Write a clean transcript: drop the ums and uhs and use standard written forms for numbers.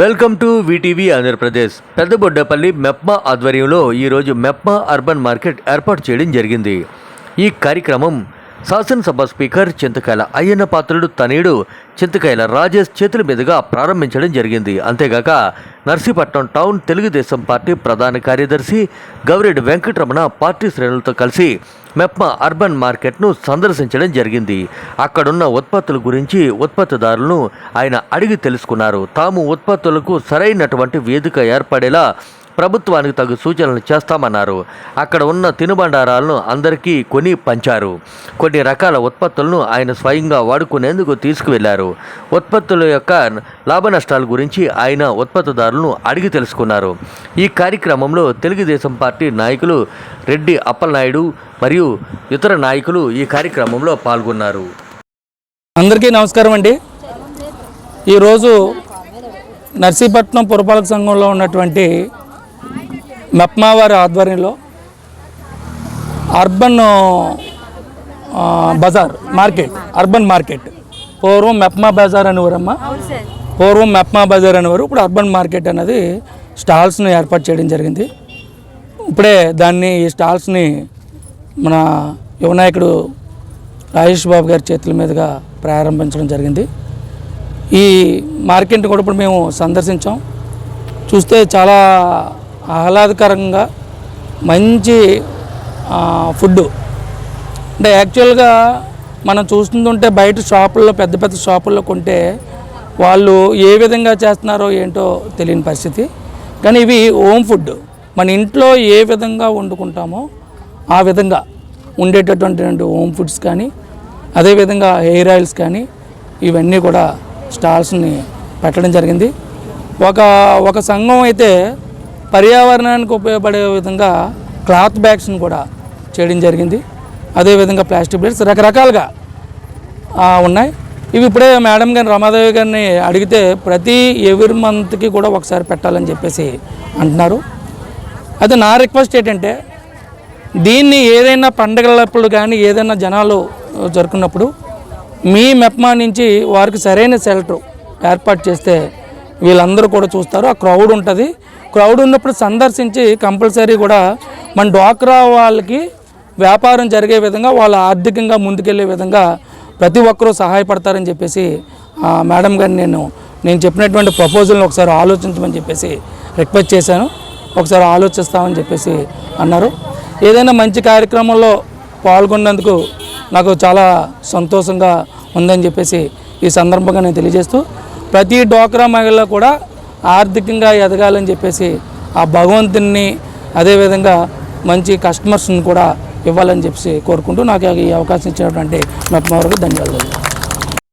Welcome to VTV Andhra Pradesh. పెద్దబొడ్డపల్లి MEPMA ఆధ్వర్యంలో ఈరోజు MEPMA urban market ఏర్పాటు చేయడం జరిగింది. ఈ కార్యక్రమం శాసనసభ స్పీకర్ చింతకాయల అయ్యన్న పాత్రుడు తనయుడు చింతకాయల రాజేష్ చేతుల మీదుగా ప్రారంభించడం జరిగింది. అంతేగాక నర్సీపట్నం టౌన్ తెలుగుదేశం పార్టీ ప్రధాన కార్యదర్శి గౌరెడ్డి వెంకటరమణ పార్టీ శ్రేణులతో కలిసి మెప్మా అర్బన్ మార్కెట్ను సందర్శించడం జరిగింది. అక్కడున్న ఉత్పత్తుల గురించి ఉత్పత్తిదారులను ఆయన అడిగి తెలుసుకున్నారు. తాము ఉత్పత్తులకు సరైనటువంటి వేదిక ఏర్పడేలా ప్రభుత్వానికి తగు సూచనలు చేస్తామన్నారు. అక్కడ ఉన్న తినుబండారాలను అందరికీ కొని పంచారు. కొన్ని రకాల ఉత్పత్తులను ఆయన స్వయంగా వాడుకునేందుకు తీసుకువెళ్లారు. ఉత్పత్తుల యొక్క లాభ నష్టాల గురించి ఆయన ఉత్పత్తిదారులను అడిగి తెలుసుకున్నారు. ఈ కార్యక్రమంలో తెలుగుదేశం పార్టీ నాయకులు రెడ్డి అప్పలనాయుడు మరియు ఇతర నాయకులు ఈ కార్యక్రమంలో పాల్గొన్నారు. అందరికీ నమస్కారం అండి. ఈరోజు నర్సీపట్నం పురపాలక సంఘంలో ఉన్నటువంటి మెప్మా వారి ఆధ్వర్యంలో urban bazaar market, urban market, పూర్వం మెప్మా బజార్ అనేవారమ్మా, పూర్వం మెప్మా బజార్ అనేవారు, ఇప్పుడు అర్బన్ మార్కెట్ అనేది స్టాల్స్ని ఏర్పాటు చేయడం జరిగింది. ఇప్పుడే ఈ స్టాల్స్ని మన యువనాయకుడు రాజేష్ బాబు గారి చేతుల మీదుగా ప్రారంభించడం జరిగింది. ఈ మార్కెట్ని కూడా ఇప్పుడు మేము సందర్శించాం. చూస్తే చాలా ఆహ్లాదకరంగా మంచి ఫుడ్ అంటే యాక్చువల్గా మనం చూస్తుంటే బయట షాపుల్లో పెద్ద పెద్ద షాపుల్లో కొంటే వాళ్ళు ఏ విధంగా చేస్తున్నారో ఏంటో తెలియని పరిస్థితి. కానీ ఇవి హోమ్ ఫుడ్, మన ఇంట్లో ఏ విధంగా వండుకుంటామో ఆ విధంగా ఉండేటటువంటి హోమ్ ఫుడ్స్ కానీ, అదేవిధంగా హెయిర్ ఆయిల్స్ కానీ ఇవన్నీ కూడా స్టాల్స్ని పెట్టడం జరిగింది. ఒక సంఘం అయితే పర్యావరణానికి ఉపయోగపడే విధంగా క్లాత్ బ్యాగ్స్ని కూడా చేయడం జరిగింది. అదేవిధంగా ప్లాస్టిక్ ప్లేట్స్ రకరకాలుగా ఉన్నాయి. ఇవి ఇప్పుడే మేడం గారిని, రమాదేవి గారిని అడిగితే ప్రతి ఎవ్రీ మంత్కి కూడా ఒకసారి పెట్టాలని చెప్పేసి అంటున్నారు. అయితే నా రిక్వెస్ట్ ఏంటంటే దీన్ని ఏదైనా పండగలప్పుడు కానీ ఏదైనా జనాలు జరుపుకున్నప్పుడు మీ మెప్మా నుంచి వారికి సరైన షెల్టర్ ఏర్పాటు చేస్తే వీళ్ళందరూ కూడా చూస్తారు. ఆ క్రౌడ్ ఉంటుంది. క్రౌడ్ ఉన్నప్పుడు సందర్శించి కంపల్సరీ కూడా మన డ్వాక్రా వాళ్ళకి వ్యాపారం జరిగే విధంగా, వాళ్ళ ఆర్థికంగా ముందుకెళ్ళే విధంగా ప్రతి ఒక్కరూ సహాయపడతారని చెప్పేసి మేడం గారిని నేను చెప్పినటువంటి ప్రపోజల్ని ఒకసారి ఆలోచించమని చెప్పేసి రిక్వెస్ట్ చేశాను. ఒకసారి ఆలోచిస్తామని చెప్పేసి అన్నారు. ఏదైనా మంచి కార్యక్రమంలో పాల్గొన్నందుకు నాకు చాలా సంతోషంగా ఉందని చెప్పేసి ఈ సందర్భంగా నేను తెలియజేస్తూ, ప్రతి డ్వాక్రా మహిళ కూడా ఆర్థికంగా ఎదగాలని చెప్పేసి ఆ భగవంతుని, అదేవిధంగా మంచి కస్టమర్స్ని కూడా ఇవ్వాలని చెప్పేసి కోరుకుంటూ నాకు ఈ అవకాశం ఇచ్చినటువంటి మెప్మా వారికి ధన్యవాదాలు.